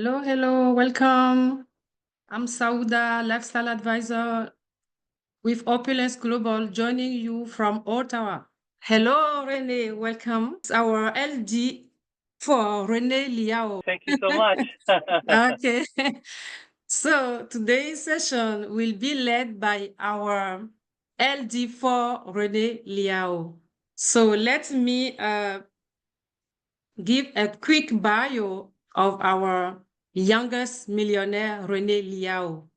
Hello, welcome. I'm Sauda, lifestyle advisor with Opulence Global, joining you from Ottawa. Hello, Renee, welcome. It's our LD for Renee Liao. Thank you so much. Okay. So today's session will be led by our LD4 Renee Liao. So let me give a quick bio of our youngest millionaire, Renee Liao.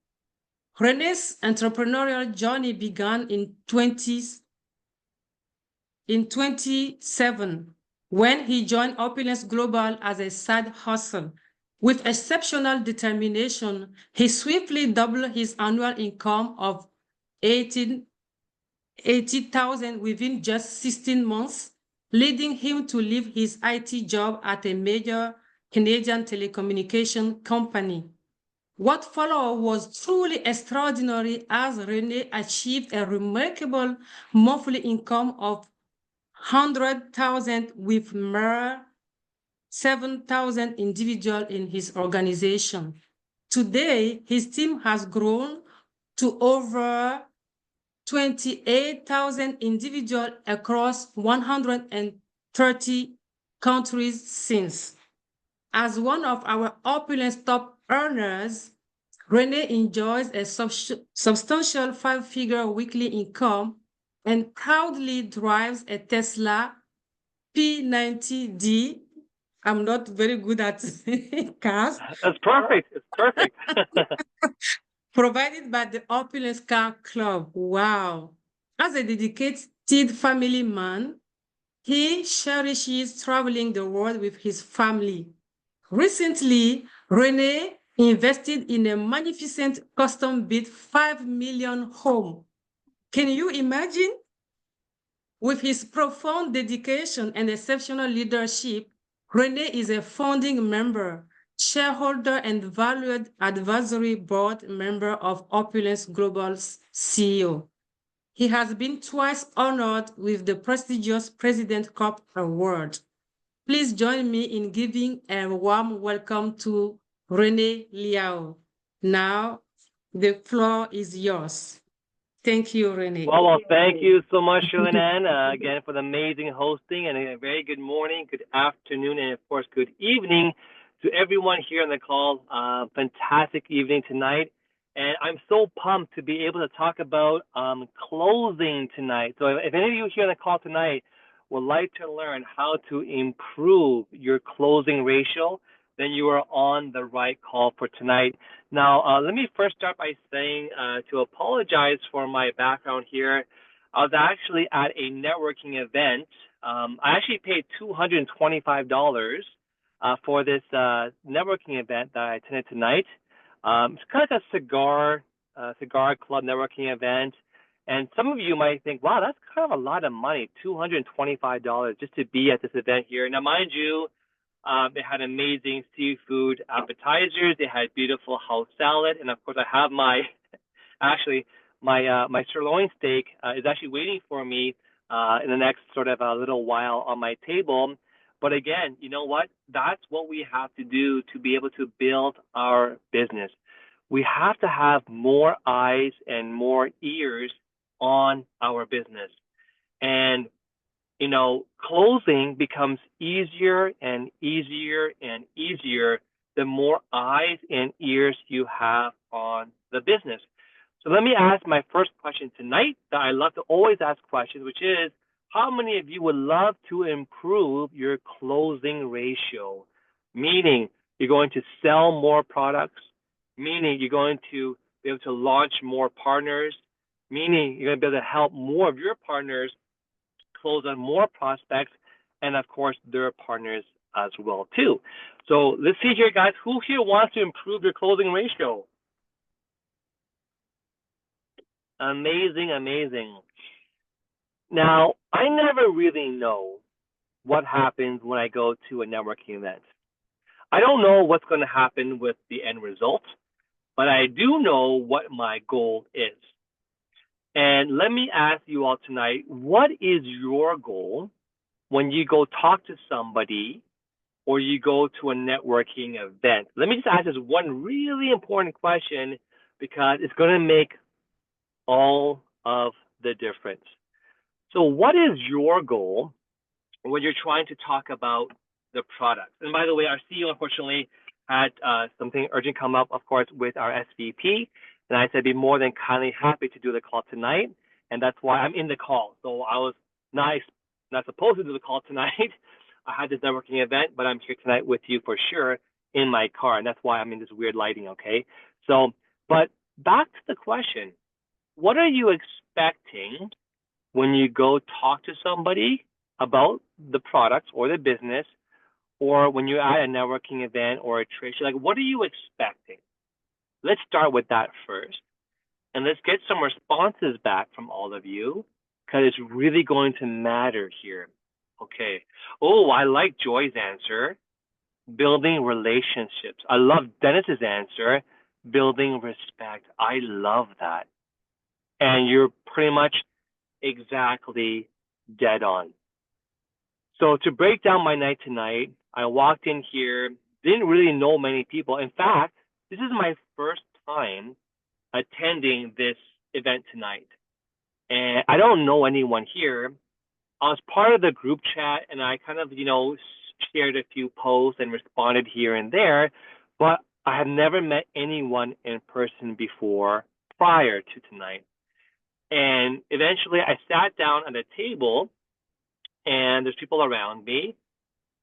Renee's entrepreneurial journey began in 2007 when he joined Opulence Global as a side hustle. With exceptional determination, he swiftly doubled his annual income of 80,000 within just 16 months, leading him to leave his IT job at a major Canadian telecommunication company. What followed was truly extraordinary as Rene achieved a remarkable monthly income of 100,000 with mere 7,000 individuals in his organization. Today, his team has grown to over 28,000 individuals across 130 countries since. As one of our Opulence top earners, Renee enjoys a substantial five-figure weekly income and proudly drives a Tesla P90D. I'm not very good at cars. That's perfect. It's perfect. Provided by the Opulence Car Club. Wow. As a dedicated family man, he cherishes traveling the world with his family. Recently, Rene invested in a magnificent custom-built 5 million home. Can you imagine? With his profound dedication and exceptional leadership, Rene is a founding member, shareholder, and valued advisory board member of Opulence Global's CEO. He has been twice honored with the prestigious President Cup Award. Please join me in giving a warm welcome to Rene Liao. Now, the floor is yours. Thank you, Rene. Well, thank you so much, Shirley again for the amazing hosting, and a very good morning, good afternoon, and of course, good evening to everyone here on the call. Fantastic evening tonight, and I'm so pumped to be able to talk about closing tonight. So, if any of you here on the call tonight would like to learn how to improve your closing ratio, then you are on the right call for tonight. Now, let me first start by saying to apologize for my background here. I was actually at a networking event. I actually paid $225 for this networking event that I attended tonight. It's kind of like a cigar club networking event. And some of you might think, wow, that's kind of a lot of money, $225 just to be at this event here. Now, mind you, they had amazing seafood appetizers. They had beautiful house salad, and of course, I have my actually my sirloin steak is actually waiting for me in the next sort of a little while on my table. But again, you know what? That's what we have to do to be able to build our business. We have to have more eyes and more ears on our business. And closing becomes easier and easier and easier the more eyes and ears you have on the business. So let me ask my first question tonight that I love to always ask questions, which is, how many of you would love to improve your closing ratio? Meaning you're going to sell more products, meaning you're going to be able to launch more partners, meaning you're going to be able to help more of your partners close on more prospects, and of course their partners as well too. So let's see here, guys. Who here wants to improve your closing ratio? Amazing, amazing. Now, I never really know what happens when I go to a networking event. I don't know what's going to happen with the end result, but I do know what my goal is. And let me ask you all tonight, what is your goal when you go talk to somebody or you go to a networking event? Let me just ask this one really important question because it's going to make all of the difference. So what is your goal when you're trying to talk about the product? And by the way, our CEO unfortunately had something urgent come up, of course, with our SVP. And I said, be more than kindly happy to do the call tonight. And that's why I'm in the call. So I was not supposed to do the call tonight. I had this networking event, but I'm here tonight with you for sure in my car. And that's why I'm in this weird lighting, okay? So, but back to the question, what are you expecting when you go talk to somebody about the products or the business, or when you're at a networking event or a trade show? Like, what are you expecting? Let's start with that first. And let's get some responses back from all of you, because it's really going to matter here. Okay. Oh, I like Joy's answer, building relationships. I love Dennis's answer, building respect. I love that. And you're pretty much exactly dead on. So to break down my night tonight, I walked in here, didn't really know many people. In fact, this is my first time attending this event tonight. And I don't know anyone here. I was part of the group chat and I kind of, shared a few posts and responded here and there, but I have never met anyone in person before prior to tonight. And eventually I sat down at a table and there's people around me.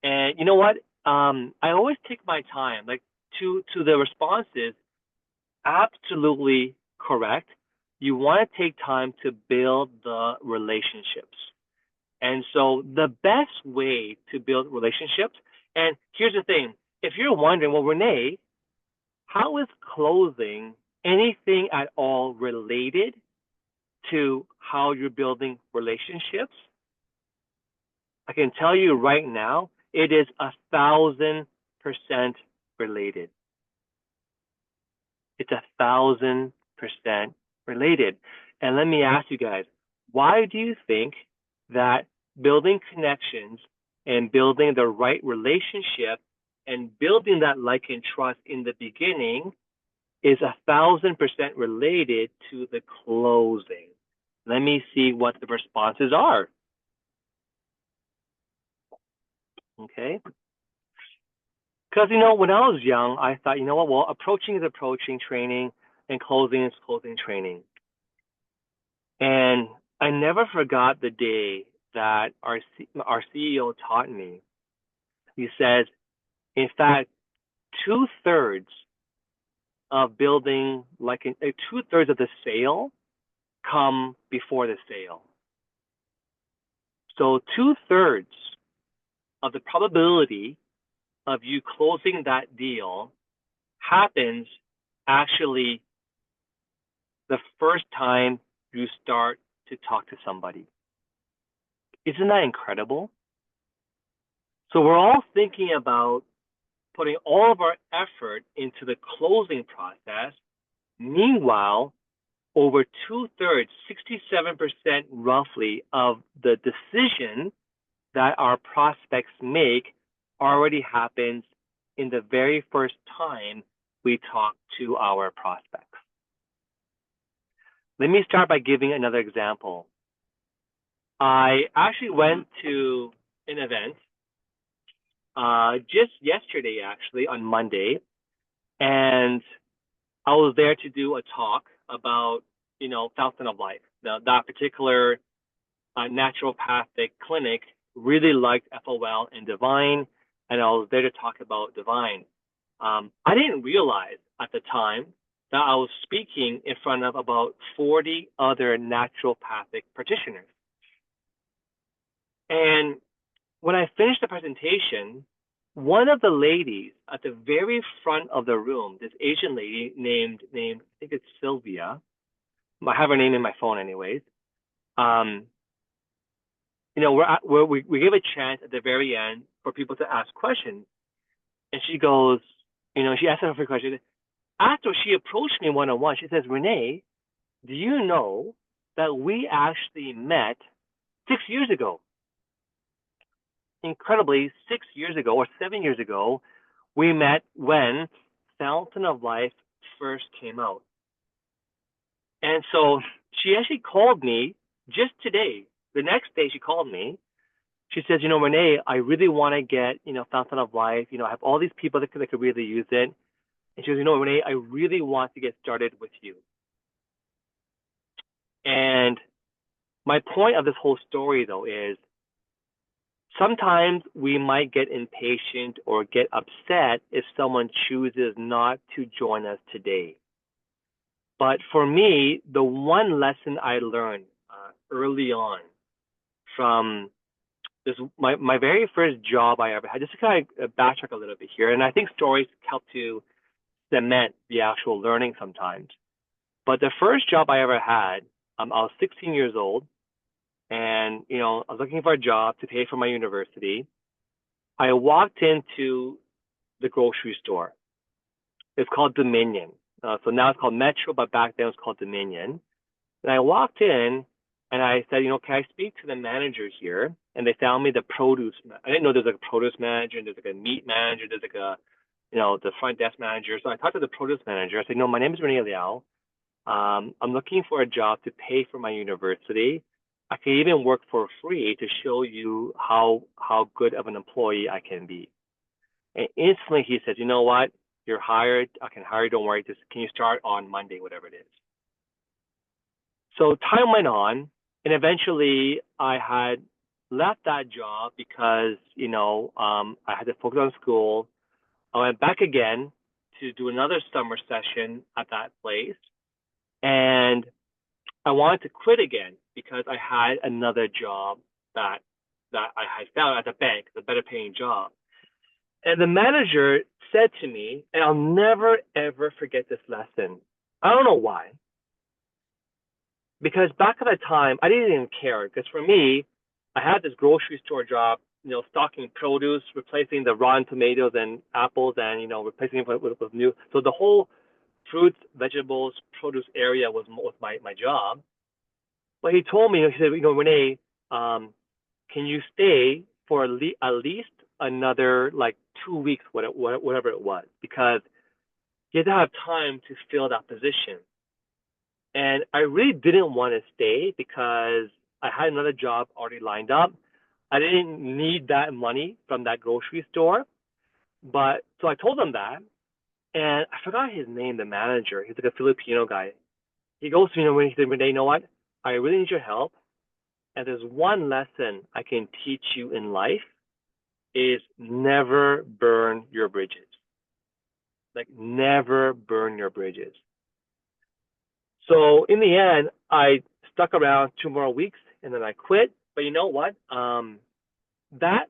And you know what? I always take my time, like to the responses, absolutely correct. You want to take time to build the relationships. And so the best way to build relationships, and here's the thing, if you're wondering, well, Renee, how is closing anything at all related to how you're building relationships? I can tell you right now, it is 1,000% related. It's 1,000% related. And let me ask you guys, why do you think that building connections and building the right relationship and building that like and trust in the beginning is 1,000% related to the closing? Let me see what the responses are. Okay. Because, when I was young, I thought, well, approaching is approaching training and closing is closing training. And I never forgot the day that our CEO taught me. He says, in fact, 2/3 of building, like 2/3 of the sale come before the sale. So 2/3 of the probability of you closing that deal happens actually the first time you start to talk to somebody. Isn't that incredible? So we're all thinking about putting all of our effort into the closing process. Meanwhile, over 2/3, 67% roughly of the decision that our prospects make already happens in the very first time we talk to our prospects. Let me start by giving another example. I actually went to an event just yesterday, actually, on Monday, and I was there to do a talk about, Fountain of Life. Now, that particular naturopathic clinic really liked FOL and Divine, and I was there to talk about Divine. I didn't realize at the time that I was speaking in front of about 40 other naturopathic practitioners. And when I finished the presentation, one of the ladies at the very front of the room, this Asian lady named I think it's Sylvia. I have her name in my phone anyways. We gave a chance at the very end for people to ask questions. And she goes, she asked her a question. After she approached me one-on-one, she says, Renee, do you know that we actually met 6 years ago? incredibly 6 years ago or 7 years ago, we met when Fountain of Life first came out. And so she actually called me just today. The next day she called me. She says, Renee, I really want to get, Fountain of Life. I have all these people that could really use it. And she goes, Renee, I really want to get started with you. And my point of this whole story, though, is sometimes we might get impatient or get upset if someone chooses not to join us today. But for me, the one lesson I learned early on from this, my very first job I ever had, just to kind of backtrack a little bit here, and I think stories help to cement the actual learning sometimes. But the first job I ever had, I was 16 years old, and I was looking for a job to pay for my university. I walked into the grocery store. It's called Dominion. So now it's called Metro, but back then it was called Dominion. And I walked in and I said, can I speak to the manager here? And they found me the produce. I didn't know there's like a produce manager, and there's like a meat manager, there's like a, the front desk manager. So I talked to the produce manager. I said, my name is Rene Liao. I'm looking for a job to pay for my university. I can even work for free to show you how good of an employee I can be. And instantly he said, you know what? You're hired. I can hire you. Don't worry. Can you start on Monday, whatever it is? So time went on, and eventually I had left that job because, I had to focus on school. I went back again to do another summer session at that place. And I wanted to quit again because I had another job that I had found at the bank, the better paying job. And the manager said to me, and I'll never, ever forget this lesson. I don't know why. Because back at that time, I didn't even care. Because for me, I had this grocery store job, stocking produce, replacing the rotten tomatoes and apples, and, replacing it with new. So the whole fruits, vegetables, produce area was my job. But he told me, he said, Renee, can you stay for at least another 2 weeks, whatever it was, because you had to have time to fill that position. And I really didn't want to stay because I had another job already lined up. I didn't need that money from that grocery store. But so I told him that, and I forgot his name, the manager. He's like a Filipino guy. He goes to me, when he said, Renee, you know what? I really need your help. And there's one lesson I can teach you in life is never burn your bridges. Never burn your bridges. So in the end, I stuck around 2 more weeks and then I quit. But you know what? That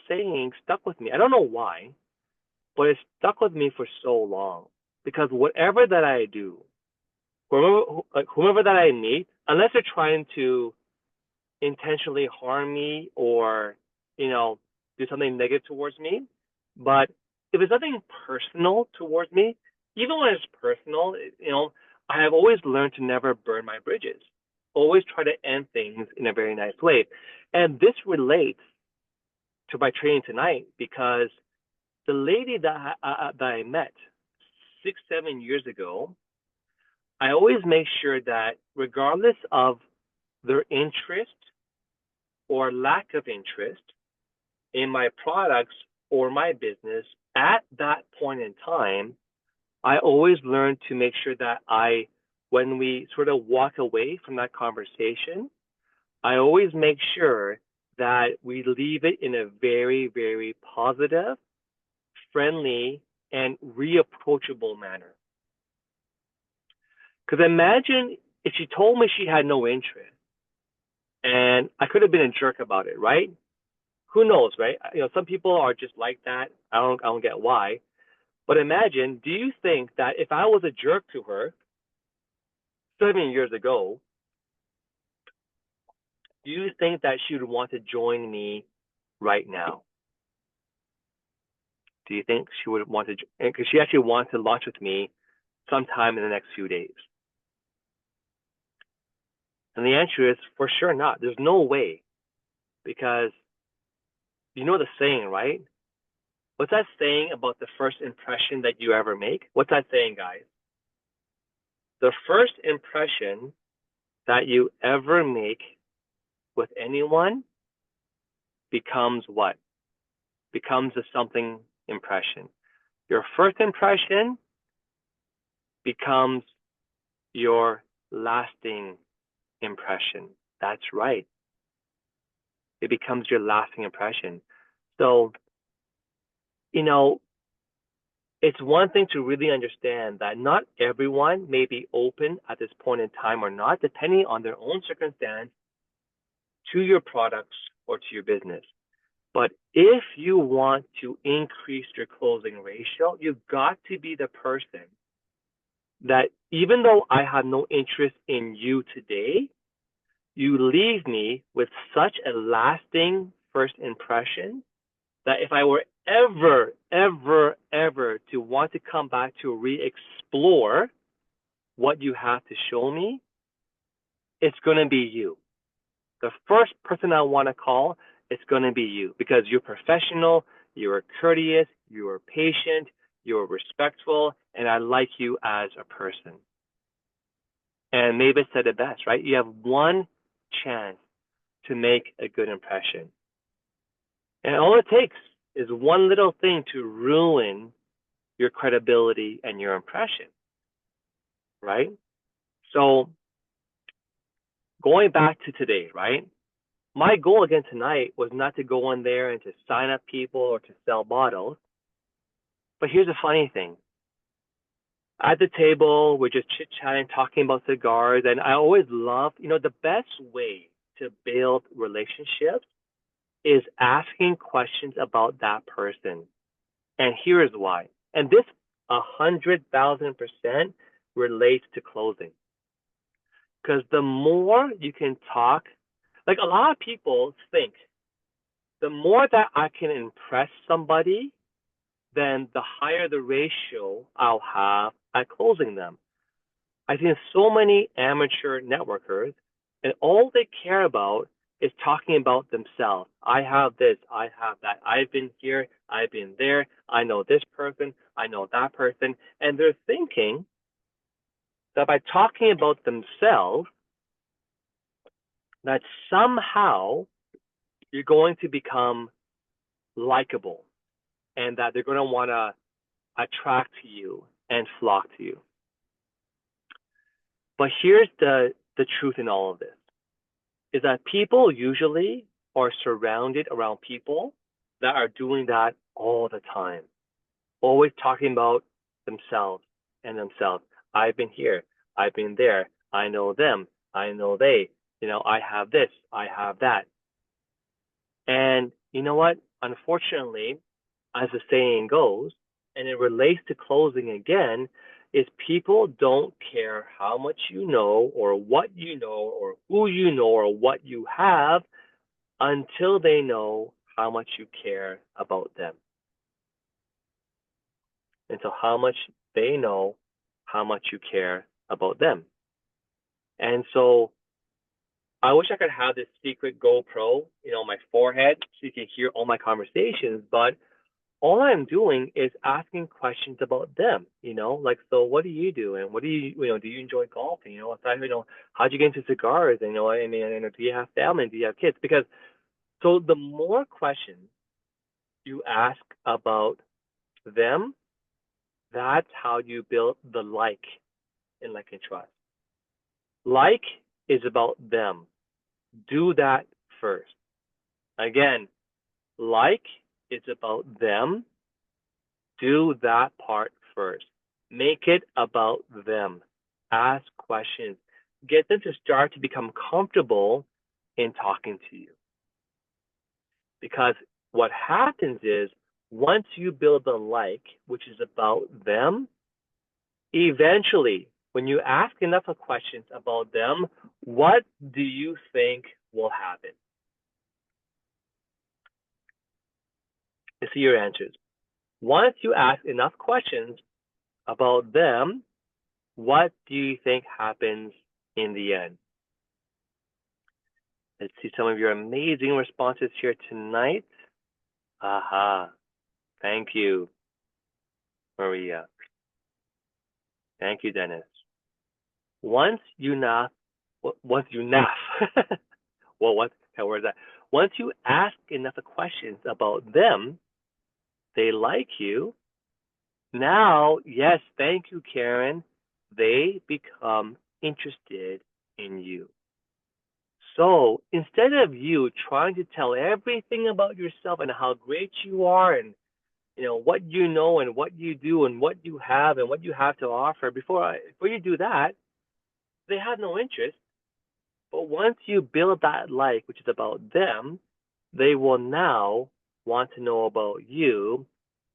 saying stuck with me. I don't know why, but it stuck with me for so long, because whatever that I do, whomever that I meet, unless they're trying to intentionally harm me or, do something negative towards me, but if it's nothing personal towards me, even when it's personal, I have always learned to never burn my bridges. Always try to end things in a very nice way. And this relates to my training tonight, because the lady that I met 6-7 years ago, I always make sure that regardless of their interest or lack of interest in my products or my business at that point in time, I always learn to make sure that when we sort of walk away from that conversation, I always make sure that we leave it in a very, very positive, friendly, and reapproachable manner. Because imagine if she told me she had no interest, and I could have been a jerk about it, right? Who knows, right? Some people are just like that. I don't get why. But imagine, do you think that if I was a jerk to her 7 years ago, do you think that she would want to join me right now? Do you think she would want to? Because she actually wants to launch with me sometime in the next few days. And the answer is for sure not. There's no way, because You know the saying, right? What's that saying about the first impression that you ever make? What's that saying, guys? The first impression that you ever make with anyone becomes what? Becomes a something impression. Your first impression becomes your lasting impression. That's right. It becomes your lasting impression. So, you know, it's one thing to really understand that not everyone may be open at this point in time or not, depending on their own circumstance, to your products or to your business. But if you want to increase your closing ratio, you've got to be the person that even though I have no interest in you today, you leave me with such a lasting first impression that if I were ever to want to come back to re-explore what you have to show me, it's going to be you. The first person I want to call, it's going to be you because you're professional, you're courteous, you're patient, you're respectful, and I like you as a person. And Mavis said it best, right? You have one chance to make a good impression. And all it takes is one little thing to ruin your credibility and your impression, right? So going back to today, right? My goal again tonight was not to go in there and to sign up people or to sell bottles. But here's the funny thing. At the table, we're just chit-chatting, talking about cigars. And I always love, the best way to build relationships is asking questions about that person. And here is why. And this 100,000% relates to closing. Because the more you can talk, like a lot of people think, the more that I can impress somebody, then the higher the ratio I'll have at closing them. I think so many amateur networkers, and all they care about is talking about themselves. I have this, I have that. I've been here, I've been there. I know this person, I know that person. And they're thinking that by talking about themselves, that somehow you're going to become likable and that they're going to want to attract to you and flock to you. But here's the truth in all of this, is that people usually are surrounded around people that are doing that all the time, always talking about themselves and themselves. I've been here, I've been there, I know them, I know they, I have this, I have that. And you know what? Unfortunately, as the saying goes, and it relates to closing again, is people don't care how much you know or what you know or who you know or what you have until they know how much you care about them. And so how much they know how much you care about them. And so I wish I could have this secret GoPro, on my forehead so you can hear all my conversations, but all I'm doing is asking questions about them, like, so what do you do? And what do you, do you enjoy golfing? How'd you get into cigars? Do you have family? Do you have kids? Because, so the more questions you ask about them, that's how you build the like in like and trust. Like is about them. Do that first. Again, like is about them. Do that part first. Make it about them. Ask questions. Get them to start to become comfortable in talking to you. Because what happens is once you build a like, which is about them, eventually, when you ask enough of questions about them, what do you think will happen? Let's see your answers. Once you ask enough questions about them, what do you think happens in the end? Let's see some of your amazing responses here tonight. Aha. Thank you, Maria. Thank you, Dennis. Once you nap, once you nap, well, what kind of word is that? Once you ask enough questions about them, they like you. Now, yes, thank you, Karen. They become interested in you. So instead of you trying to tell everything about yourself and how great you are and what you know and what you do and what you have and what you have to offer, before you do that, they have no interest. But once you build that like, which is about them, they will now want to know about you.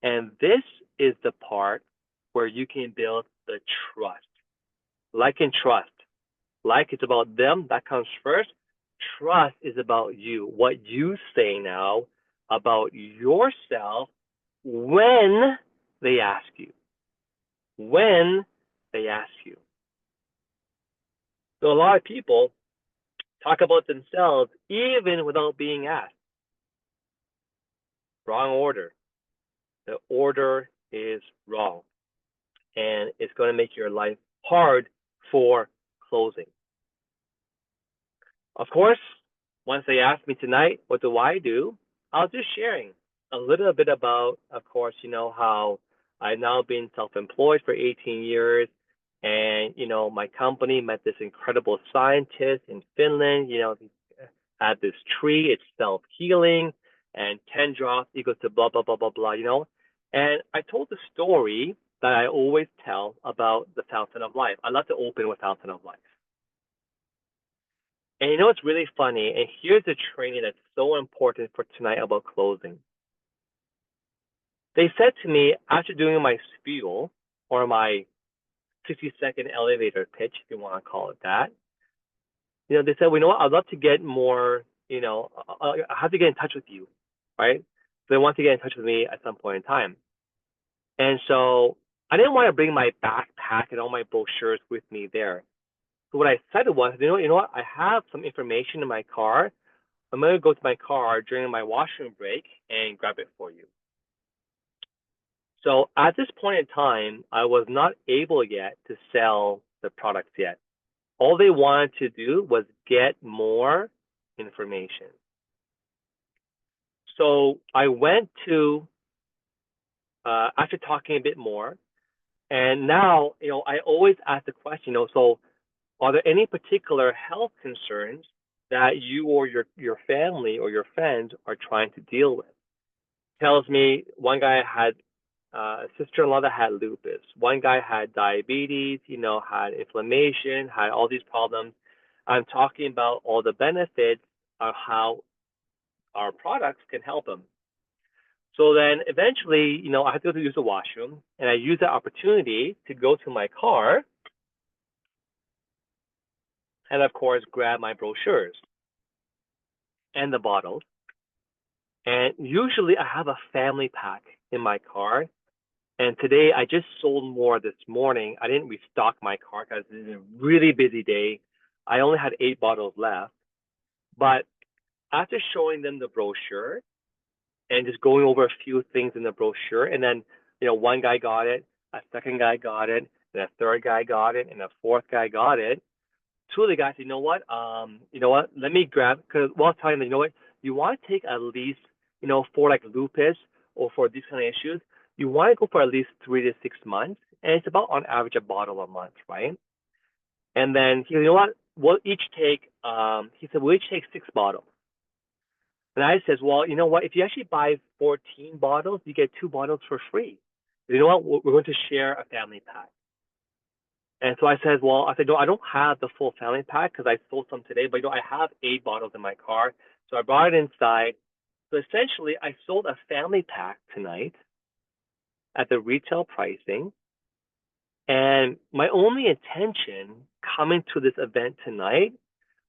And this is the part where you can build the trust. Like and trust. Like it's about them, that comes first. Trust is about you, what you say now about yourself when they ask you. When they ask you. So a lot of people talk about themselves even without being asked. Wrong order. The order is wrong. And it's going to make your life hard for closing. Of course, once they ask me tonight, what do I do? I'll just sharing a little bit about, of course, how I've now been self-employed for 18 years. And, my company met this incredible scientist in Finland, had this tree, it's self-healing, and 10 drops equals to blah, blah, blah, blah, blah. And I told the story that I always tell about the fountain of life. I love to open with fountain of life. And it's really funny, and here's the training that's so important for tonight about closing. They said to me after doing my spiel, or my 60-second elevator pitch, if you want to call it that, they said, well, what, I'd love to get more, I have to get in touch with you, right? So they want to get in touch with me at some point in time. And so I didn't want to bring my backpack and all my brochures with me there. So what I said was, you know what? I have some information in my car. I'm going to go to my car during my washroom break and grab it for you. So at this point in time, I was not able yet to sell the products yet. All they wanted to do was get more information. So I went to, after talking a bit more, and now, I always ask the question, so are there any particular health concerns that you or your family or your friends are trying to deal with? Tells me one guy had a sister-in-law that had lupus. One guy had diabetes, had inflammation, had all these problems. I'm talking about all the benefits of how our products can help them. So then eventually, I had to go to use the washroom, and I used the opportunity to go to my car and, of course, grab my brochures and the bottles. And usually I have a family pack in my car. And today I just sold more this morning. I didn't restock my car because it's a really busy day. I only had 8 bottles left. But after showing them the brochure and just going over a few things in the brochure, and then, one guy got it, a second guy got it, and a third guy got it, and a fourth guy got it. 2 of the guys said, you know what, let me grab, because while telling them, you want to take at least, for like lupus or for these kind of issues, you want to go for at least 3 to 6 months, and it's about on average a bottle a month, right? And then he said, you know what, we'll each take, we'll each take 6 bottles. And I says, well, you know what, if you actually buy 14 bottles, you get 2 bottles for free. You know what, we're going to share a family pack. And so I said, no, I don't have the full family pack because I sold some today, but I have 8 bottles in my car. So I brought it inside. So essentially, I sold a family pack tonight at the retail pricing. And my only intention coming to this event tonight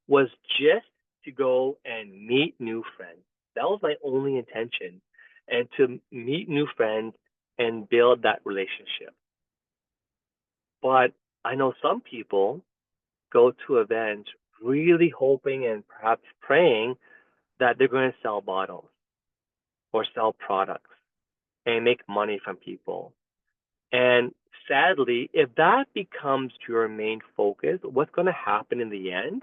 was just to go and meet new friends. That was my only intention, and to meet new friends and build that relationship. But I know some people go to events really hoping and perhaps praying that they're going to sell bottles or sell products and make money from people. And sadly, if that becomes your main focus, what's going to happen in the end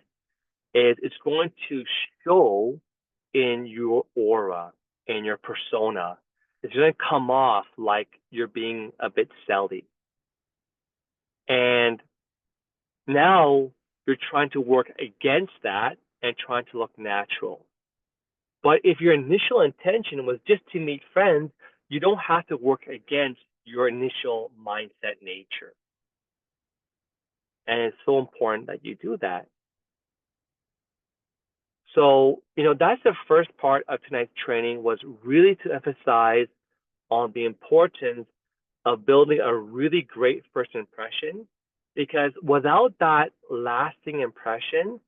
is it's going to show in your aura, in your persona. It's going to come off like you're being a bit selly. And now you're trying to work against that and trying to look natural. But if your initial intention was just to meet friends, you don't have to work against your initial mindset nature. And it's so important that you do that. So, that's the first part of tonight's training, was really to emphasize on the importance of building a really great first impression, because without that lasting impression,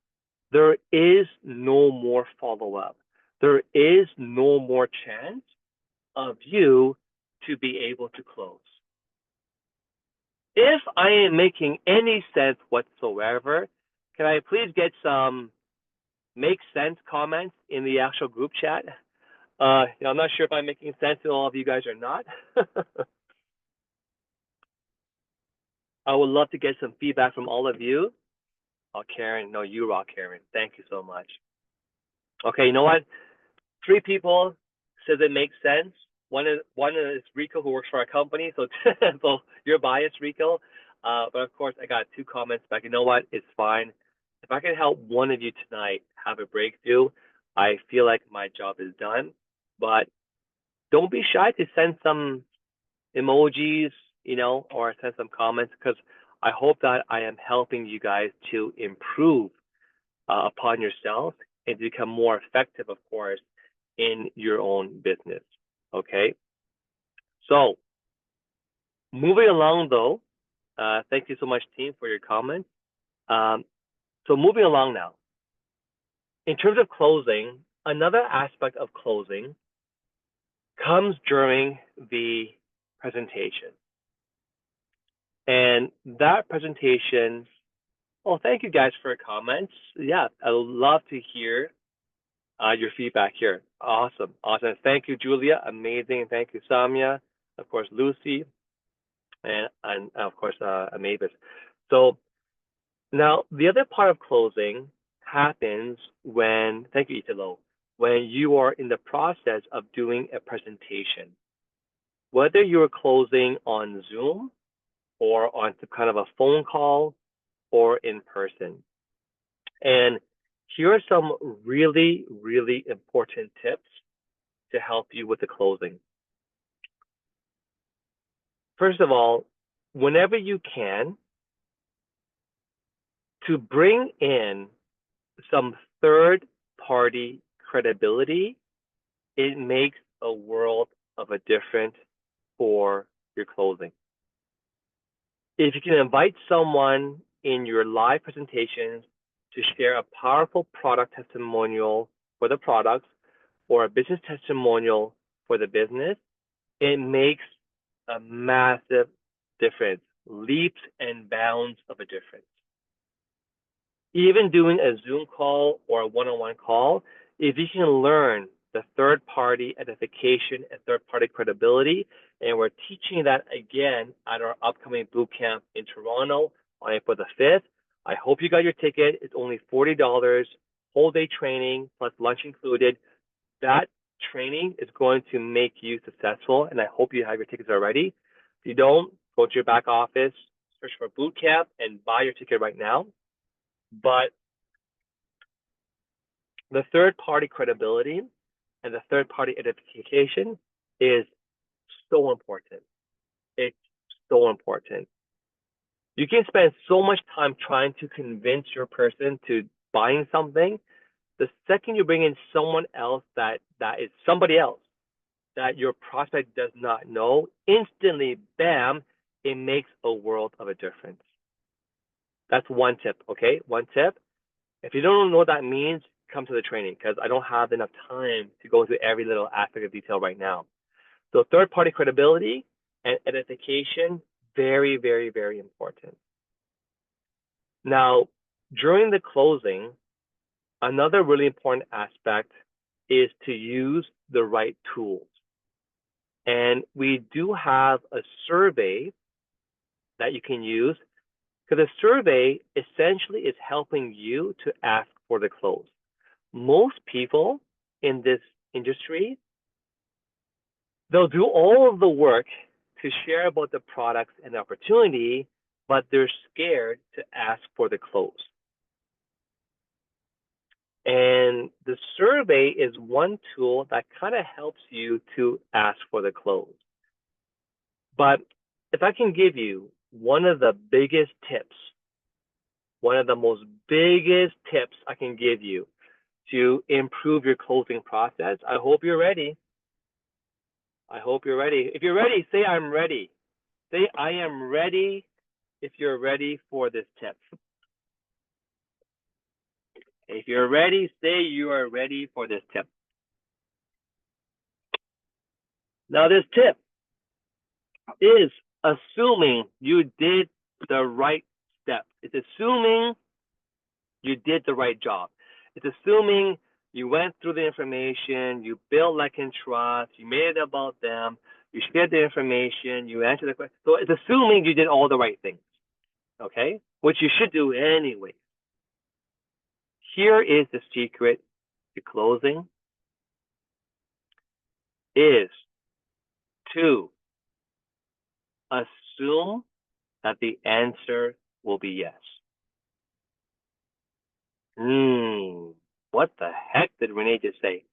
there is no more follow-up. There is no more chance of you to be able to close. If I am making any sense whatsoever, can I please get some make sense comments in the actual group chat? I'm not sure if I'm making sense to all of you guys or not. I would love to get some feedback from all of you. Oh, Karen, no, you rock, Karen. Thank you so much. Okay, you know what? 3 people says it makes sense. One is Rico, who works for our company, so so you're biased, Rico. But of course, I got 2 comments back. You know what? It's fine. If I can help one of you tonight have a breakthrough, I feel like my job is done. But don't be shy to send some emojis, or send some comments, because I hope that I am helping you guys to improve upon yourself and to become more effective, of course, in your own business. Okay. So moving along though, thank you so much, team, for your comments. So moving along now, in terms of closing, another aspect of closing comes during the presentation. And that presentation, thank you guys for your comments. Yeah, I would love to hear your feedback here. Awesome. Thank you, Julia. Amazing. Thank you, Samia. Of course, Lucy, and of course, Mavis. So now the other part of closing happens when, thank you, Italo, when you are in the process of doing a presentation. Whether you're closing on Zoom or on some kind of a phone call or in person. And here are some really, really important tips to help you with the closing. First of all, whenever you can, to bring in some third-party credibility, it makes a world of a difference for your closing. If you can invite someone in your live presentations to share a powerful product testimonial for the products or a business testimonial for the business, it makes a massive difference, leaps and bounds of a difference. Even doing a Zoom call or a one-on-one call, if you can learn the third-party edification and third-party credibility, and we're teaching that again at our upcoming boot camp in Toronto on April the 5th. I hope you got your ticket. It's only $40, whole day training plus lunch included. That training is going to make you successful, and I hope you have your tickets already. If you don't, go to your back office, search for boot camp, and buy your ticket right now. But the third-party credibility and the third-party edification is so important. It's so important. You can spend so much time trying to convince your person to buying something. The second you bring in someone else that is somebody else that your prospect does not know, instantly, bam, it makes a world of a difference. That's one tip, okay? One tip. If you don't know what that means, come to the training, because I don't have enough time to go into every little aspect of detail right now. So third-party credibility and edification, very, very, very important. Now, during the closing, another really important aspect is to use the right tools. And we do have a survey that you can use, because the survey essentially is helping you to ask for the close. Most people in this industry, they'll do all of the work to share about the products and the opportunity, but they're scared to ask for the close. And the survey is one tool that kind of helps you to ask for the close. But if I can give you one of the biggest tips, one of the most biggest tips I can give you to improve your closing process, I hope you're ready. I hope you're ready. If you're ready, say I'm ready. Say I am ready if you're ready for this tip. If you're ready, say you are ready for this tip. Now, this tip is assuming you did the right step. It's assuming you did the right job. It's assuming you went through the information, you built like and trust, you made it about them, you shared the information, you answered the question. So it's assuming you did all the right things, okay? Which you should do anyway. Here is the secret to closing, is to assume that the answer will be yes. What the heck did Renee just say?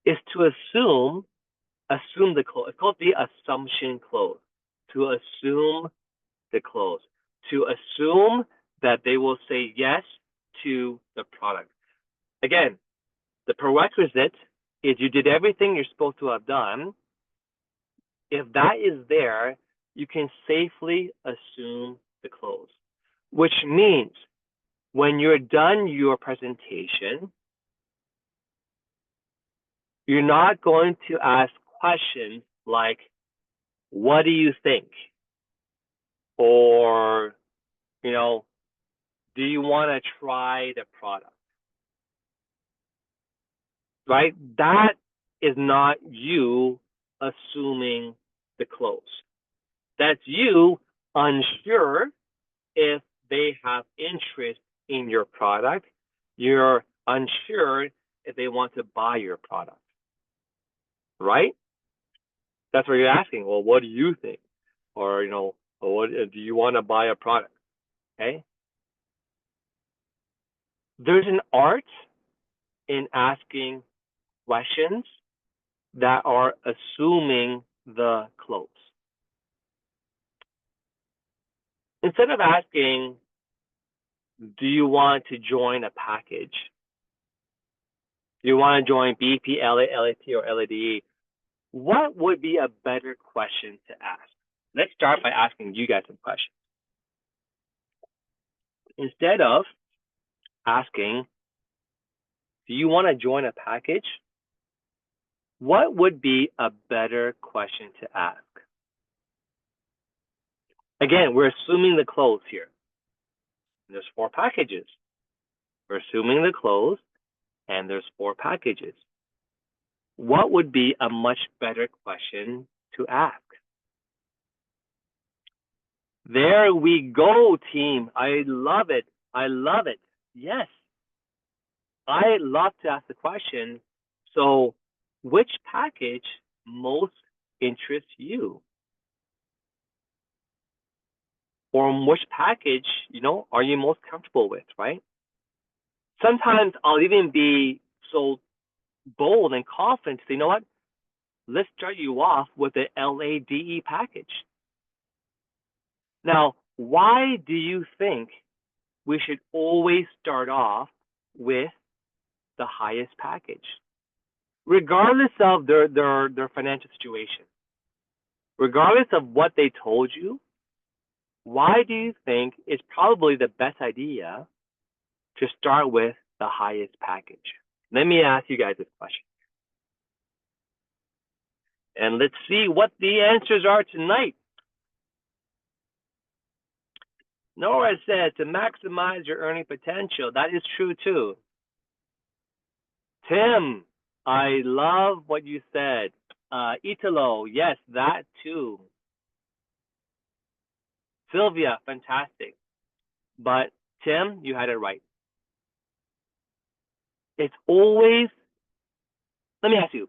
Is to assume the close. It's called the assumption close. To assume the close. To assume that they will say yes to the product. Again, the prerequisite is you did everything you're supposed to have done. If that is there, you can safely assume the close, which means when you're done your presentation, you're not going to ask questions like, what do you think? Or, do you want to try the product? Right? That is not you assuming the close. That's you unsure if they have interest in your product. You're unsure if they want to buy your product. Right? That's what you're asking. Well, what do you think? Or, what do you want to buy a product? Okay? There's an art in asking questions that are assuming the close. Instead of asking, do you want to join a package? Do you want to join BP, LA, LAT, or LADE? What would be a better question to ask? Let's start by asking you guys some questions. Instead of asking, do you want to join a package? What would be a better question to ask? Again, we're assuming the close here. There's 4 packages. We're assuming the close, and there's 4 packages. What would be a much better question to ask? There we go, team. I love it. I love it. Yes. I love to ask the question, so which package most interests you? Or which package, are you most comfortable with, right? Sometimes I'll even be so bold and confident to say, you know what? Let's start you off with the LADE package. Now, why do you think we should always start off with the highest package? Regardless of their financial situation, regardless of what they told you, why do you think it's probably the best idea to start with the highest package? Let me ask you guys this question. And let's see what the answers are tonight. Nora says to maximize your earning potential. That is true too. Tim, I love what you said. Italo, yes, that too. Sylvia, fantastic. But Tim, you had it right. It's always, let me ask you,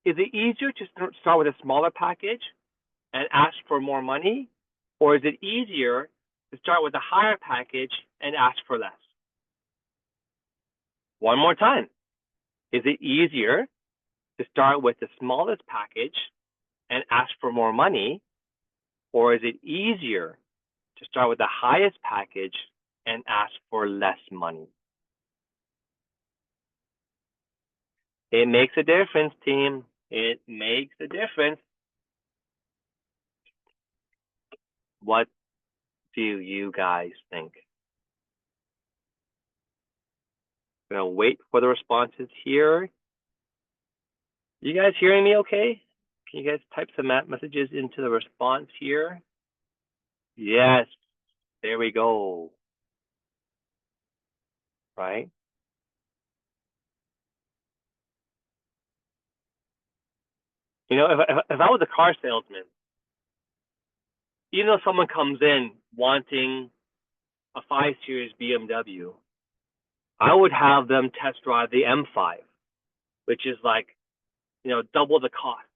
is it easier to start with a smaller package and ask for more money? Or is it easier to start with a higher package and ask for less? One more time. Is it easier to start with the smallest package and ask for more money? Or is it easier to start with the highest package and ask for less money? It makes a difference, team. It makes a difference. What do you guys think? I'm gonna wait for the responses here. You guys hearing me okay? Can you guys type some messages into the response here? Yes, there we go. Right? You know, if I was a car salesman, even though someone comes in wanting a 5 Series BMW, I would have them test drive the M5, which is like, you know, double the cost.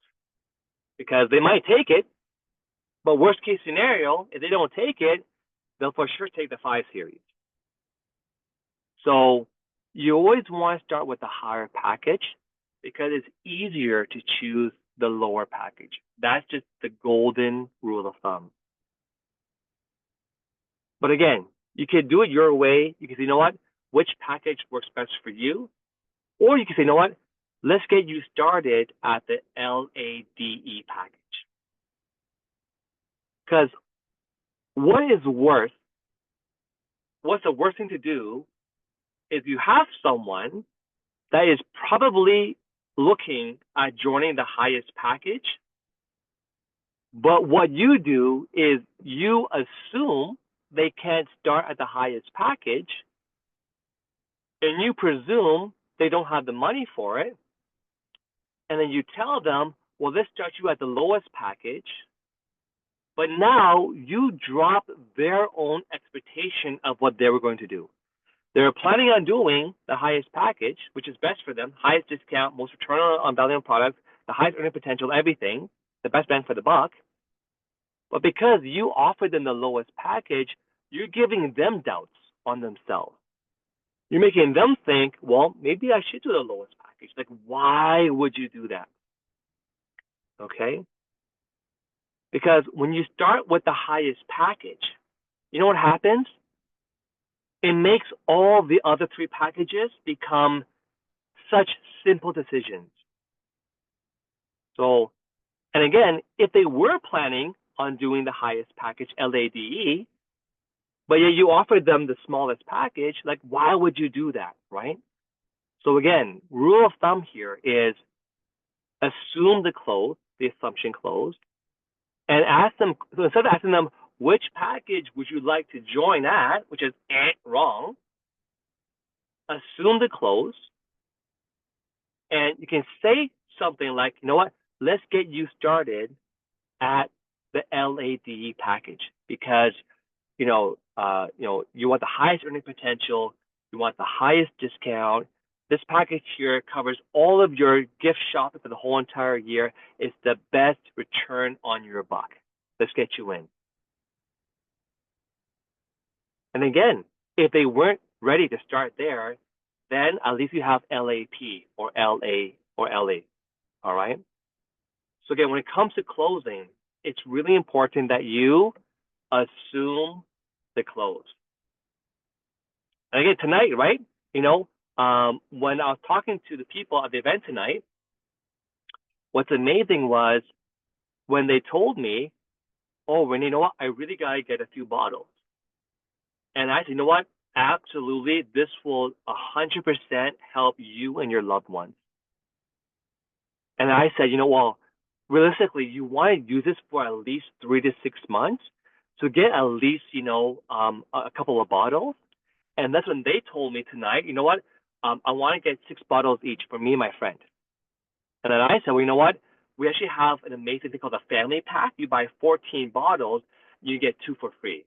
Because they might take it, but worst case scenario, if they don't take it, they'll for sure take the 5 Series. So you always want to start with the higher package because it's easier to choose the lower package. That's just the golden rule of thumb. But again, you can do it your way. You can say, you know what, which package works best for you? Or you can say, you know what, let's get you started at the LADE package. Because what's the worst thing to do is you have someone that is probably looking at joining the highest package, but what you do is you assume they can't start at the highest package, and you presume they don't have the money for it, and then you tell them, well, let's start you at the lowest package, but now you drop their own expectation of what they were going to do. They were planning on doing the highest package, which is best for them, highest discount, most return on value on product, the highest earning potential, everything, the best bang for the buck. But because you offered them the lowest package, you're giving them doubts on themselves. You're making them think, well, maybe I should do the lowest package. Like, why would you do that? Okay? Because when you start with the highest package, you know what happens? It makes all the other 3 packages become such simple decisions. So, and again, if they were planning on doing the highest package, LADE, but yet you offered them the smallest package, like, why would you do that, right? So again, rule of thumb here is assume the assumption closed, and ask them, so instead of asking them, which package would you like to join at, which is wrong, assume the close, and you can say something like, you know what, let's get you started at the LADE package because, you want the highest earning potential, you want the highest discount. This package here covers all of your gift shopping for the whole entire year. It's the best return on your buck. Let's get you in. And again, if they weren't ready to start there, then at least you have LAP or LA or LA. All right. So again, when it comes to closing, it's really important that you assume the close. And again, tonight, right? When I was talking to the people at the event tonight, what's amazing was when they told me, oh, Renee, you know what? I really got to get a few bottles. And I said, you know what? Absolutely. This will 100% help you and your loved ones. And I said, well, realistically, you want to use this for at least 3 to 6 months. So get at least, a couple of bottles. And that's when they told me tonight, you know what? I want to get 6 bottles each for me and my friend. And then I said, well, you know what? we actually have an amazing thing called a family pack. You buy 14 bottles, you get 2 for free.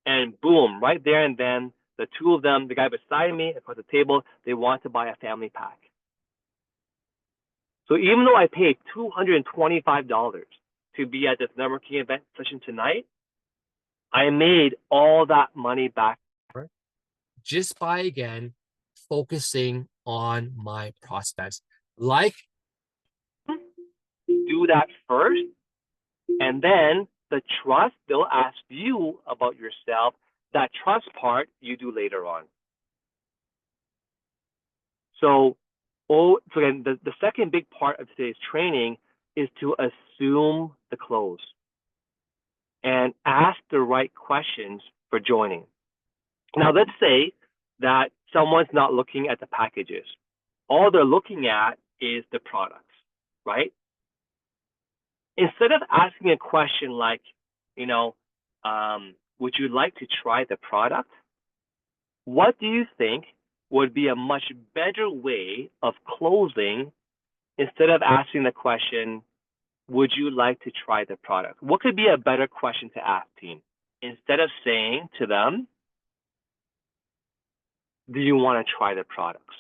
And boom, right there and then, the two of them, the guy beside me across the table, they want to buy a family pack. So even though I paid $225 to be at this networking event session tonight, I made all that money back just by, again, focusing on my prospects. Like, do that first, and then the trust, they'll ask you about yourself. That trust part you do later on. So again, the second big part of today's training is to assume the close and ask the right questions for joining. Now, let's say that someone's not looking at the packages. All they're looking at is the products, right? Instead of asking a question like, would you like to try the product? What do you think would be a much better way of closing instead of asking the question, would you like to try the product? What could be a better question to ask, team? Instead of saying to them, do you want to try the products?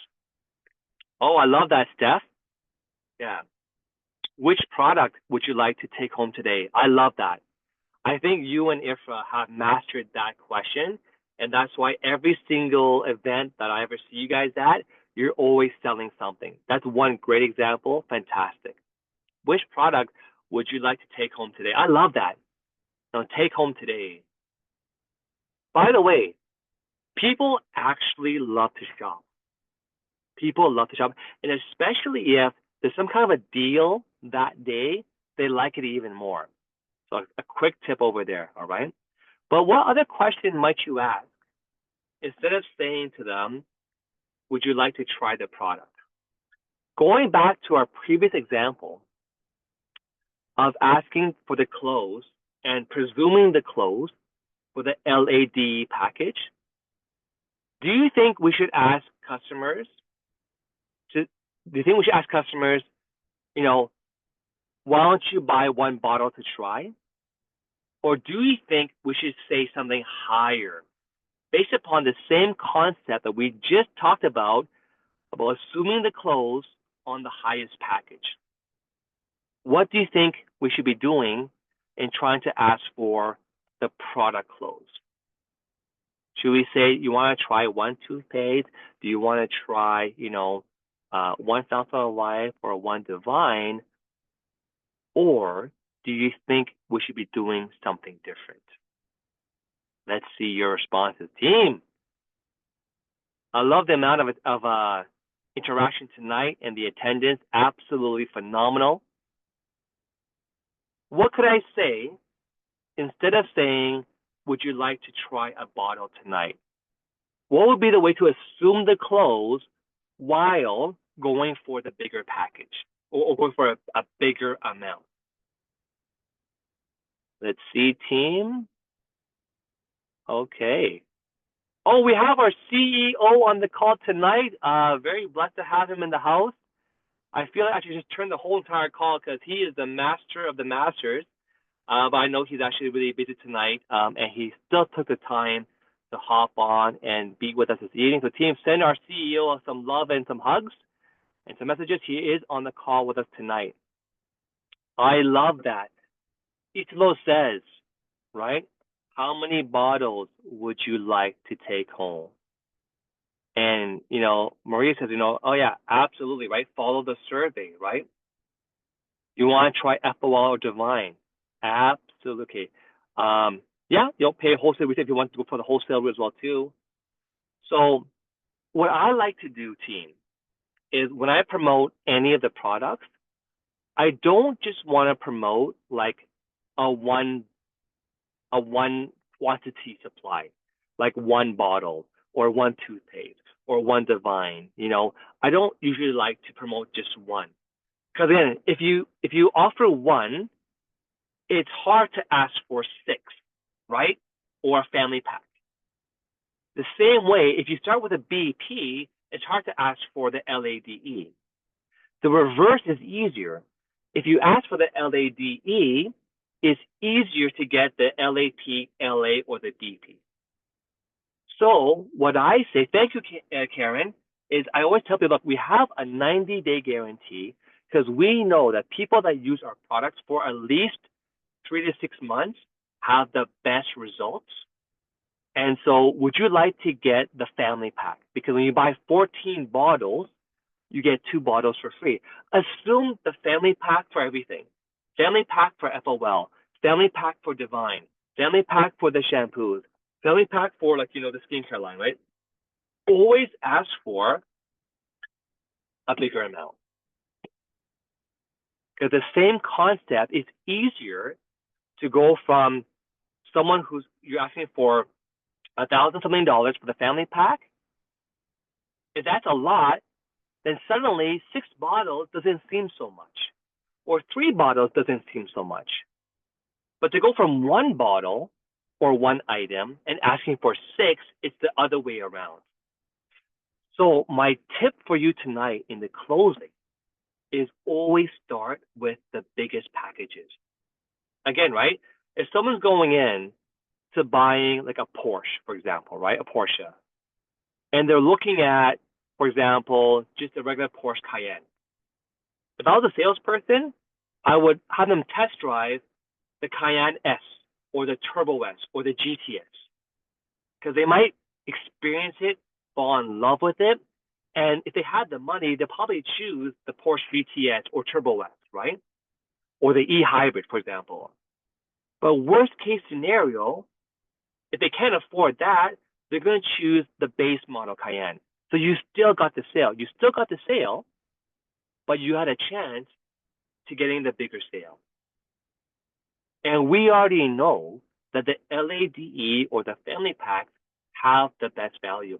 Oh, I love that, Steph. Yeah. Which product would you like to take home today? I love that. I think you and Ifra have mastered that question. And that's why every single event that I ever see you guys at, you're always selling something. That's one great example. Fantastic. Which product would you like to take home today? I love that. Now, take home today. By the way, people actually love to shop. People love to shop. And especially if there's some kind of a deal that day, they like it even more. So a quick tip over there, all right? But what other question might you ask? Instead of saying to them, would you like to try the product? Going back to our previous example of asking for the close and presuming the close for the LAD package, do you think we should ask customers, why don't you buy one bottle to try? Or do you think we should say something higher based upon the same concept that we just talked about assuming the close on the highest package? What do you think we should be doing in trying to ask for the product close? Should we say, you want to try one toothpaste? Do you want to try, one Fountain of Life or one Divine? Or do you think we should be doing something different? Let's see your responses, team. I love the amount of interaction tonight and the attendance. Absolutely phenomenal. What could I say instead of saying, would you like to try a bottle tonight? What would be the way to assume the close while going for the bigger package or going for a bigger amount? Let's see, team. Okay. Oh, we have our CEO on the call tonight. Very blessed to have him in the house. I feel like I should just turn the whole entire call because he is the master of the masters. But I know he's actually really busy tonight, and he still took the time to hop on and be with us this evening. So team, send our CEO some love and some hugs and some messages. He is on the call with us tonight. I love that. Italo says, right? How many bottles would you like to take home? And, Maria says, oh yeah, absolutely, right? Follow the survey, right? You want to try FOL or Divine? Absolutely. Yeah, you'll pay wholesale retail if you want to go for the wholesale route as well too. So what I like to do, team, is when I promote any of the products, I don't just want to promote like a one quantity supply, like one bottle or one toothpaste or one Divine. I don't usually like to promote just one, because again, if you offer one, it's hard to ask for 6, right? Or a family pack. The same way, if you start with a BP, it's hard to ask for the LADE. The reverse is easier. If you ask for the LADE, it's easier to get the LAP, LA, or the DP. So what I say, thank you, Karen, is I always tell people, look, we have a 90-day guarantee because we know that people that use our products for at least 3 to 6 months have the best results. And so would you like to get the family pack? Because when you buy 14 bottles, you get 2 bottles for free. Assume the family pack for everything. Family pack for FOL, family pack for Divine, family pack for the shampoos, family pack for the skincare line, right? Always ask for a bigger amount. Because the same concept is easier to go from someone who's you're asking for $1,000 something for the family pack. If that's a lot, then suddenly 6 bottles doesn't seem so much, or 3 bottles doesn't seem so much. But to go from 1 bottle or 1 item and asking for 6, it's the other way around. So my tip for you tonight in the closing is always start with the biggest packages. Again, right? If someone's going in to buying like a Porsche, for example, right? A Porsche. And they're looking at, for example, just a regular Porsche Cayenne. If I was a salesperson, I would have them test drive the Cayenne S or the Turbo S or the GTS. Because they might experience it, fall in love with it. And if they had the money, they'll probably choose the Porsche GTS or Turbo S, right? Or the e-hybrid, for example. But worst case scenario, if they can't afford that, they're going to choose the base model Cayenne. So you still got the sale. You still got the sale, but you had a chance to getting the bigger sale. And we already know that the LADE or the family packs have the best value.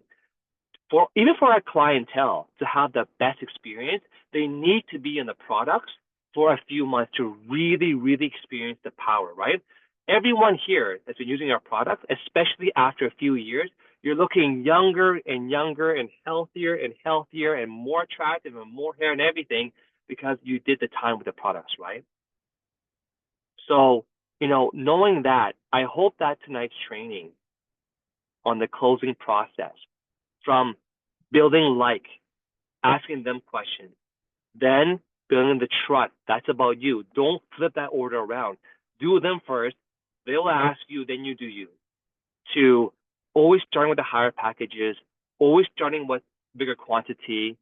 Even for our clientele to have the best experience, they need to be in the products for a few months to really, really experience the power, right? Everyone here that's been using our products, especially after a few years, you're looking younger and younger and healthier and more attractive and more hair and everything because you did the time with the products, right? So, knowing that, I hope that tonight's training on the closing process, from building asking them questions, then building the trust. That's about you. Don't flip that order around. Do them first. They'll ask you, then you do you. To always starting with the higher packages, always starting with bigger quantity,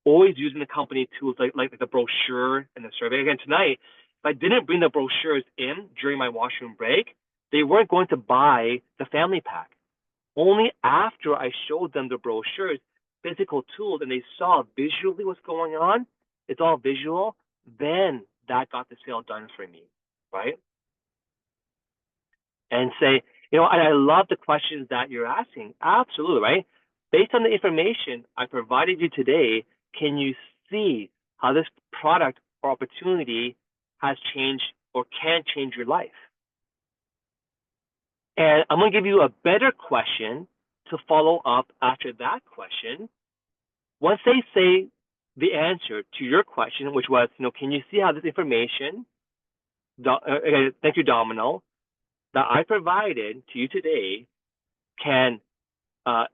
always using the company tools like the brochure and the survey. Again, tonight, if I didn't bring the brochures in during my washroom break, they weren't going to buy the family pack. Only after I showed them the brochures, physical tools, and they saw visually what's going on, it's all visual, then that got the sale done for me, right? And say, and I love the questions that you're asking. Absolutely, right? Based on the information I provided you today, can you see how this product or opportunity has changed or can change your life? And I'm going to give you a better question to follow up after that question. Once they say the answer to your question, which was, can you see how this information, thank you, Domino, that I provided to you today can,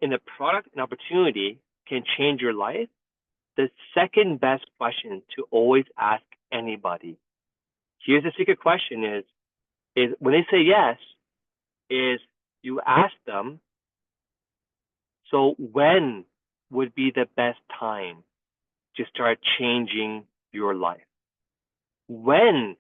in the product and opportunity, can change your life? The second best question to always ask anybody. Here's the secret question is when they say yes, is you ask them, so when would be the best time to start changing your life? When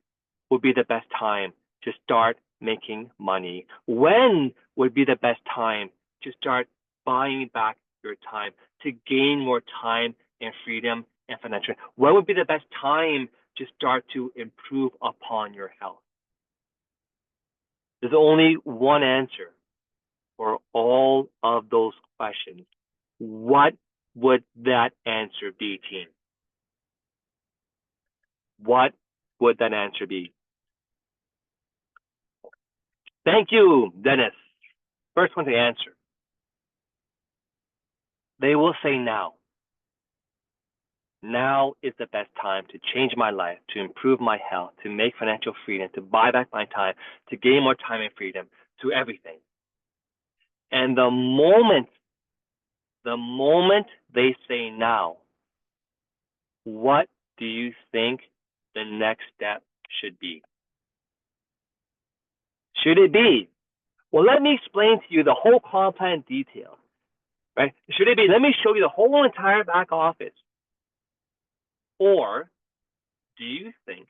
would be the best time to start making money? When would be the best time to start buying back your time, to gain more time and freedom and financial? When would be the best time to start to improve upon your health? There's only one answer for all of those questions. What would that answer be, team? What would that answer be? Thank you, Dennis. First one to answer. They will say now. now is the best time to change my life, to improve my health, to make financial freedom, to buy back my time, to gain more time and freedom, to everything. And the moment they say now, what do you think the next step should be? Should it be, well, let me explain to you the whole comp plan in detail, right? Should it be, let me show you the whole entire back office? Or do you think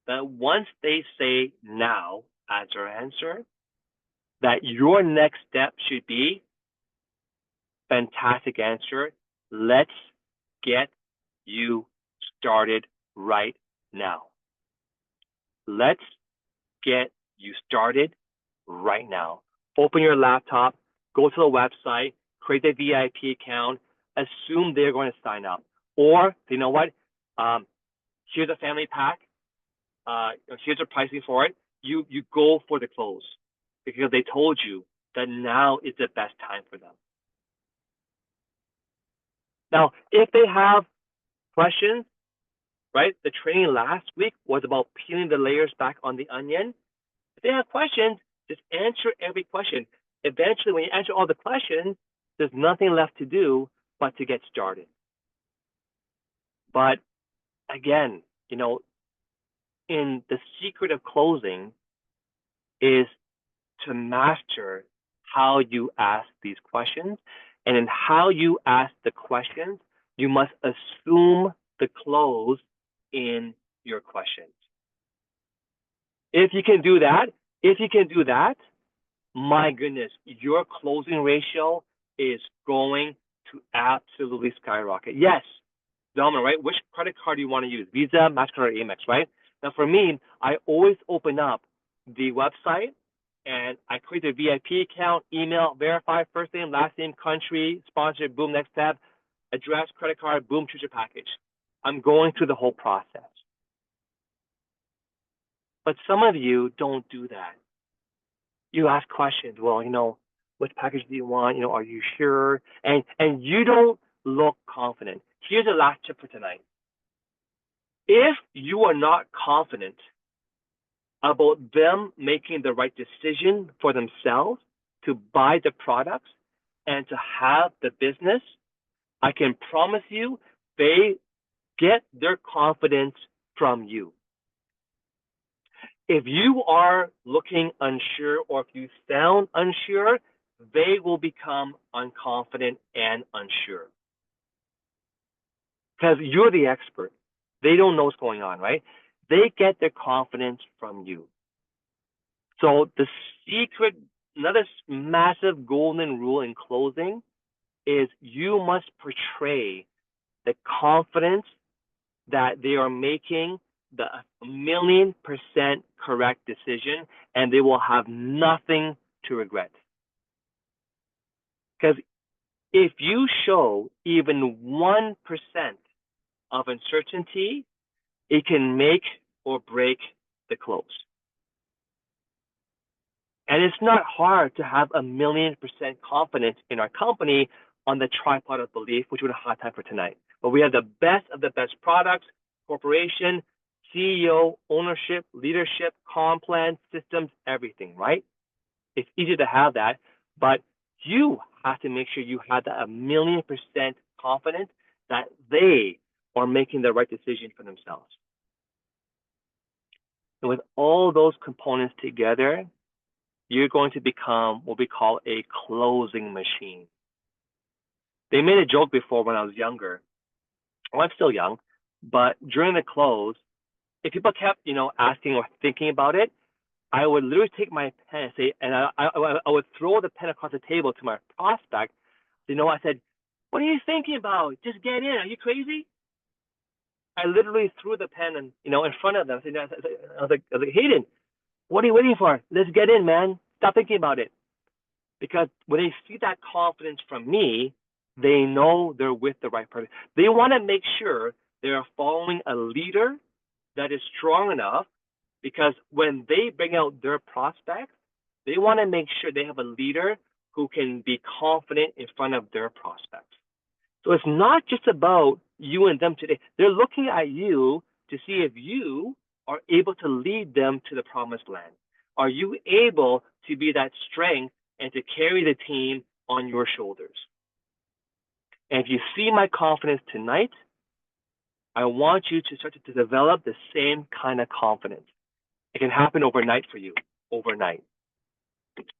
that once they say now as their answer, that your next step should be, fantastic answer, let's get you started right now. Let's get you started right now. Open your laptop, go to the website, create a VIP account, assume they're going to sign up. Or, you know what? Here's a family pack. Here's the pricing for it. You go for the close because they told you that now is the best time for them. Now, if they have questions, right? The training last week was about peeling the layers back on the onion. If they have questions, just answer every question. Eventually, when you answer all the questions, there's nothing left to do but to get started. But again, you know, in the secret of closing is to master how you ask these questions. And in how you ask the questions, you must assume the close in your questions. If you can do that, my goodness, your closing ratio is going to absolutely skyrocket. Yes, Dominic, right? Which credit card do you want to use? Visa, MasterCard, or Amex, right? Now for me, I always open up the website and I create a VIP account, email, verify, first name, last name, country, sponsor, boom, next tab, address, credit card, boom, choose your package. I'm going through the whole process. But some of you don't do that. You ask questions. Well, you know, which package do you want? You know, are you sure? And you don't look confident. Here's the last tip for tonight. If you are not confident about them making the right decision for themselves to buy the products and to have the business, I can promise you they get their confidence from you. If you are looking unsure or if you sound unsure, they will become unconfident and unsure. Because you're the expert. They don't know what's going on, right? They get their confidence from you. So the secret, another massive golden rule in closing is you must portray the confidence that they are making the 1,000,000% correct decision and they will have nothing to regret. Because if you show even 1% of uncertainty, it can make or break the close. And it's not hard to have 1,000,000% confidence in our company on the tripod of belief, which we have a hard time for tonight. But we have the best of the best products, corporation, CEO, ownership, leadership, comp plan, systems, everything, right? It's easy to have that, but you have to make sure you have that 1,000,000% confidence that they are making the right decision for themselves. And with all those components together, you're going to become what we call a closing machine. They made a joke before when I was younger. Well, I'm still young, but during the close, if people kept, asking or thinking about it, I would literally take my pen and say, and I would throw the pen across the table to my prospect. I said, "What are you thinking about? Just get in. Are you crazy?" I literally threw the pen and in front of them. I was like, "Hayden, what are you waiting for? Let's get in, man. Stop thinking about it." Because when they see that confidence from me, they know they're with the right person. They want to make sure they are following a leader that is strong enough, because when they bring out their prospects, they want to make sure they have a leader who can be confident in front of their prospects. So it's not just about you and them today. They're looking at you to see if you are able to lead them to the promised land. Are you able to be that strength and to carry the team on your shoulders? And if you see my confidence tonight, I want you to start to develop the same kind of confidence. It can happen overnight for you, overnight.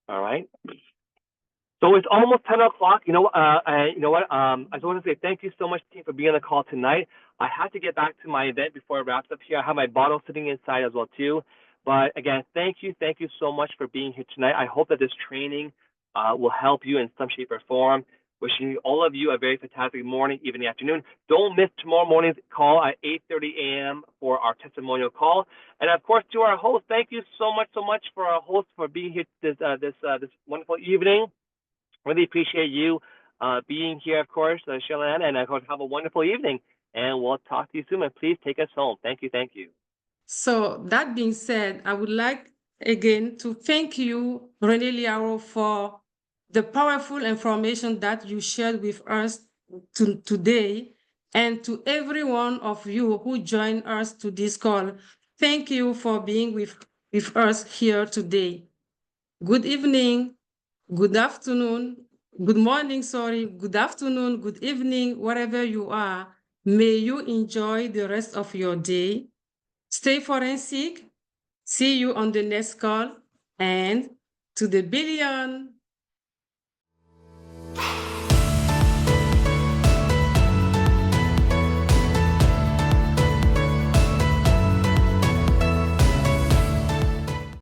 All right. So it's almost 10 o'clock. You know what? I just want to say thank you so much, team, for being on the call tonight. I have to get back to my event before it wraps up here. I have my bottle sitting inside as well too. But again, thank you so much for being here tonight. I hope that this training will help you in some shape or form. Wishing all of you a very fantastic morning, evening, afternoon. Don't miss tomorrow morning's call at 8:30 a.m. for our testimonial call. And of course, to our host, thank you so much for our host for being here this wonderful evening. Really appreciate you being here, of course, Cheryl-Ann, and of course, have a wonderful evening. And we'll talk to you soon. And please take us home. Thank you. So that being said, I would like again to thank you, René Liaro, for the powerful information that you shared with us today, and to every one of you who joined us to this call. Thank you for being with us here today. Good evening, good afternoon, good morning, good afternoon, good evening, wherever you are. May you enjoy the rest of your day. Stay forensic. See you on the next call, and to the billion.